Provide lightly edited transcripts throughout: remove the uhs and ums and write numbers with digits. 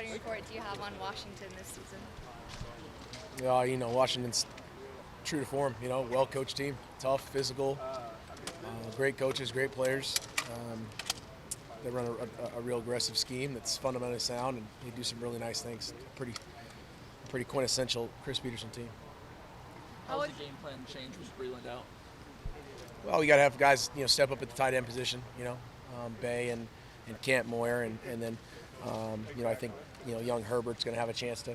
scouting report do you have on Washington this season? Washington's true to form. Well-coached team, tough, physical, great coaches, great players. They run a real aggressive scheme that's fundamentally sound, and they do some really nice things. Pretty quintessential Chris Peterson team. How's the game plan change with Breeland out? Well, we got to have guys, step up at the tight end position. Bay and Camp Moyer, and then, I think, young Herbert's going to have a chance to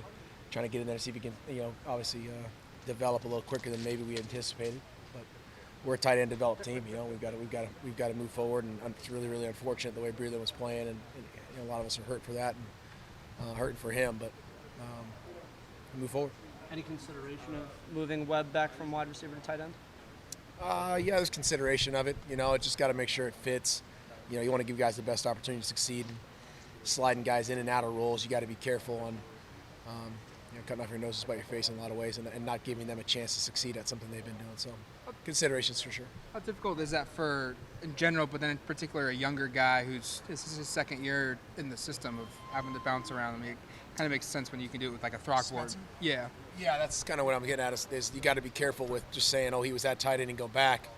try to get in there and see if he can, obviously develop a little quicker than maybe we anticipated. But we're a tight end developed team. We've got to move forward, and it's really, really unfortunate the way Breeland was playing, and a lot of us are hurt for that, and hurting for him. But move forward. Any consideration of moving Webb back from wide receiver to tight end? Yeah, there's consideration of it. It just got to make sure it fits. You want to give guys the best opportunity to succeed. Sliding guys in and out of roles, you got to be careful on cutting off your noses by your face in a lot of ways, and not giving them a chance to succeed at something they've been doing. So considerations for sure. How difficult is that for, in general, but then in particular, a younger guy this is his second year in the system of having to bounce around? I mean, it kind of makes sense when you can do it with like a Throckmorton. Yeah. Yeah, that's kind of what I'm getting at is you got to be careful with just saying, he was that tight end and go back.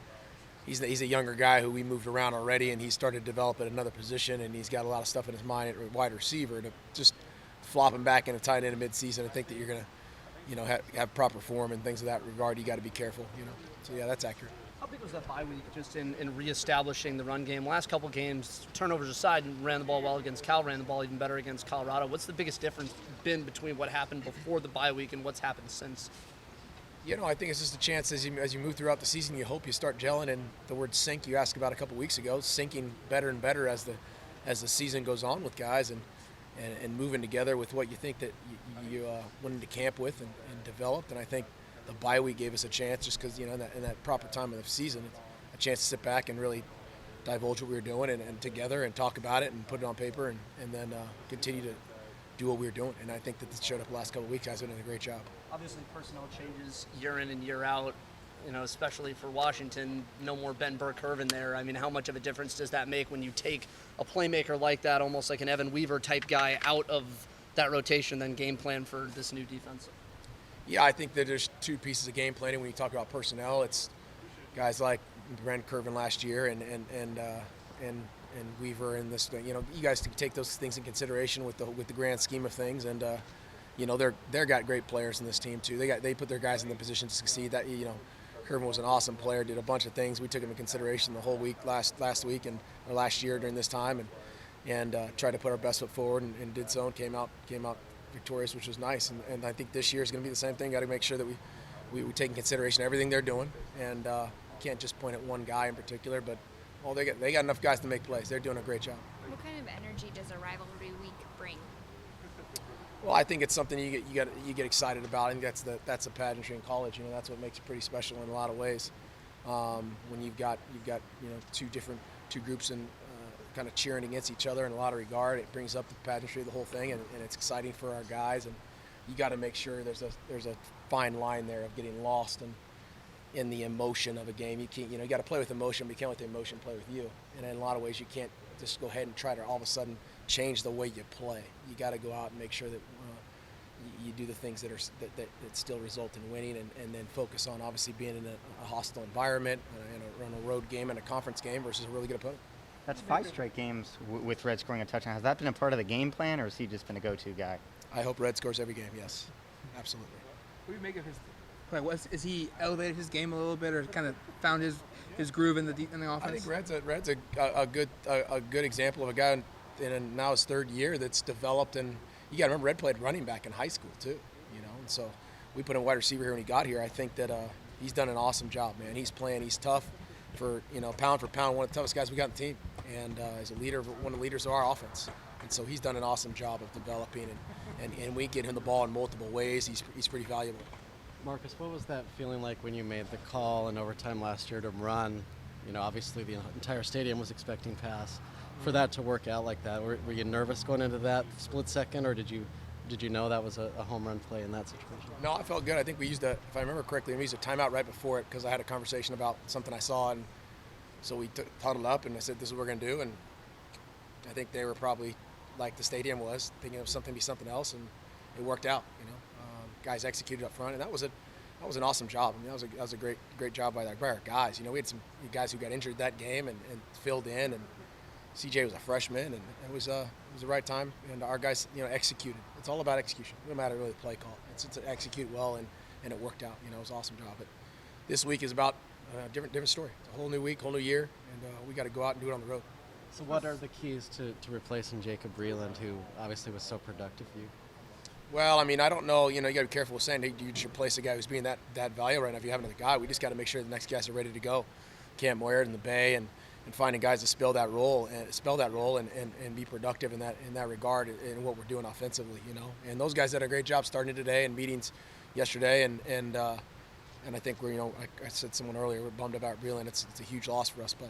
He's a younger guy who we moved around already, and he started to develop at another position, and he's got a lot of stuff in his mind at wide receiver. To just flop him back in a tight end in mid-season and think that you're going to, have proper form and things of that regard, you got to be careful, So, yeah, that's accurate. How big was that bye week just in reestablishing the run game? Last couple games, turnovers aside, and ran the ball well against Cal, ran the ball even better against Colorado. What's the biggest difference been between what happened before the bye week and what's happened since? I think it's just a chance as you move throughout the season, you hope you start gelling. And the word sync you asked about a couple weeks ago, syncing better and better as the season goes on with guys, and moving together with what you think that you went into camp with and developed. And I think the bye week gave us a chance, just because in that proper time of the season, a chance to sit back and really divulge what we were doing and together and talk about it and put it on paper and then continue to do what we were doing. And I think that this showed up the last couple of weeks. Guys have done a great job. Obviously, personnel changes year in and year out, especially for Washington. No more Ben Burke-Irvin there. I mean, how much of a difference does that make when you take a playmaker like that, almost like an Evan Weaver type guy, out of that rotation, then game plan for this new defense? Yeah, I think that there's two pieces of game planning when you talk about personnel. It's guys like Ben Curvin last year and Weaver in this. You guys can take those things in consideration with the grand scheme of things, and they're got great players in this team too. They put their guys in the position to succeed. That Curvin was an awesome player, did a bunch of things. We took him in consideration the whole week last week or last year during this time, and tried to put our best foot forward and did so and came out victorious, which was nice. And I think this year is going to be the same thing. Got to make sure that we take in consideration everything they're doing, and can't just point at one guy in particular. But they got enough guys to make plays. They're doing a great job. What kind of energy does a rivalry week bring? Well, I think it's something you get excited about. I think that's the pageantry in college. That's what makes it pretty special in a lot of ways. When you've got two groups and kind of cheering against each other in a lot of regard, it brings up the pageantry of the whole thing, and it's exciting for our guys. And you got to make sure there's a fine line there of getting lost in the emotion of a game. You can't, you got to play with emotion, but you can't let the emotion play with you. And in a lot of ways, you can't just go ahead and try to all of a sudden change the way you play. You got to go out and make sure that you do the things that still result in winning, and then focus on obviously being in a hostile environment, on a road game and a conference game versus a really good opponent. That's 5 straight games with Red scoring a touchdown. Has that been a part of the game plan, or has he just been a go-to guy? I hope Red scores every game, yes. Absolutely. What do you make of his play? Is he elevated his game a little bit, or kind of found his groove in the offense? I think Red's a good example of a guy in now his third year that's developed, and you got to remember Red played running back in high school too, and so we put him wide receiver here when he got here. I think that he's done an awesome job, man. He's tough for pound for pound, one of the toughest guys we got on the team, and as a leader, one of the leaders of our offense. And so he's done an awesome job of developing, and we get him the ball in multiple ways. He's pretty valuable. Marcus, what was that feeling like when you made the call in overtime last year to run? Obviously the entire stadium was expecting pass. For that to work out like that, were you nervous going into that split second, or did you know that was a home run play in that situation? No, I felt good. I think we used if I remember correctly, we used a timeout right before it because I had a conversation about something I saw, and so we huddled up and I said, this is what we're going to do. And I think they were probably like the stadium was, thinking of something be something else, and it worked out. Guys executed up front, and that was an awesome job. I mean, that was a great job by our guys. We had some guys who got injured that game and filled in, and CJ was a freshman, and it was the right time, and our guys executed. It's all about execution. No matter really the play call, it's to execute well, and it worked out. It was an awesome job. But this week is about a different story. It's a whole new week, whole new year, and we got to go out and do it on the road. So what are the keys to replacing Jacob Breeland, who obviously was so productive for you? Well, I mean, I don't know. You got to be careful with saying, hey, you should replace a guy who's being that valuable right now. If you have another guy, we just got to make sure the next guys are ready to go. Cam Moyer in the Bay, and finding guys to spell that role and be productive in that regard in what we're doing offensively. And those guys did a great job starting today and meetings yesterday, and I think we're like I said someone earlier, we're bummed about Breeland. It's a huge loss for us, but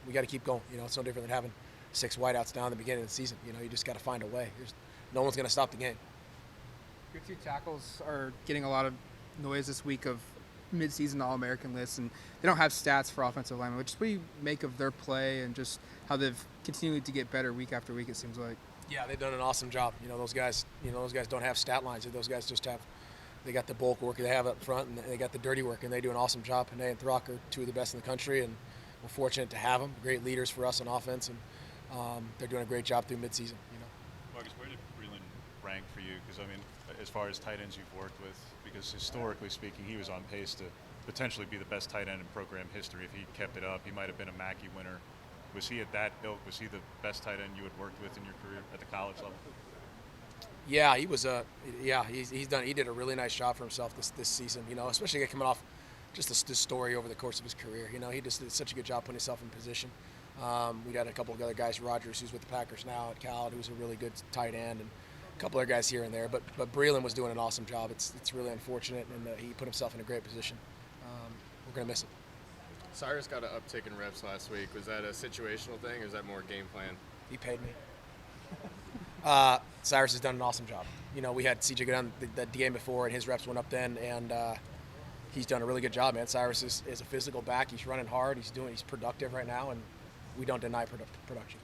we got to keep going. It's no different than having 6 whiteouts down at the beginning of the season. You just got to find a way. No one's going to stop the game. Your 2 tackles are getting a lot of noise this week of mid-season All-American lists, and they don't have stats for offensive linemen. What do you make of their play and just how they've continued to get better week after week, it seems like? Yeah, they've done an awesome job. Those guys don't have stat lines. Those guys they got the bulk work they have up front, and they got the dirty work, and they do an awesome job. Panay and Throck are 2 of the best in the country, and we're fortunate to have them. Great leaders for us on offense, and they're doing a great job through midseason. Marcus, where did Breeland rank for you? Because I mean, as far as tight ends you've worked with, because historically speaking, he was on pace to potentially be the best tight end in program history if he kept it up. He might have been a Mackey winner. Was he at that ilk? Was he the best tight end you had worked with in your career at the college level? Yeah, he was he did a really nice job for himself this season. Especially coming off just this story over the course of his career. He just did such a good job putting himself in position. We got a couple of other guys, Rogers, who's with the Packers now at Cal, who's a really good tight end, and a couple other guys here and there. But Breeland was doing an awesome job. It's really unfortunate, and he put himself in a great position. We're gonna miss him. Cyrus got an uptick in reps last week. Was that a situational thing, or is that more game plan? He paid me. Cyrus has done an awesome job. We had CJ go down the game before, and his reps went up then, and he's done a really good job, man. Cyrus is a physical back. He's running hard. He's productive right now, and we don't deny production.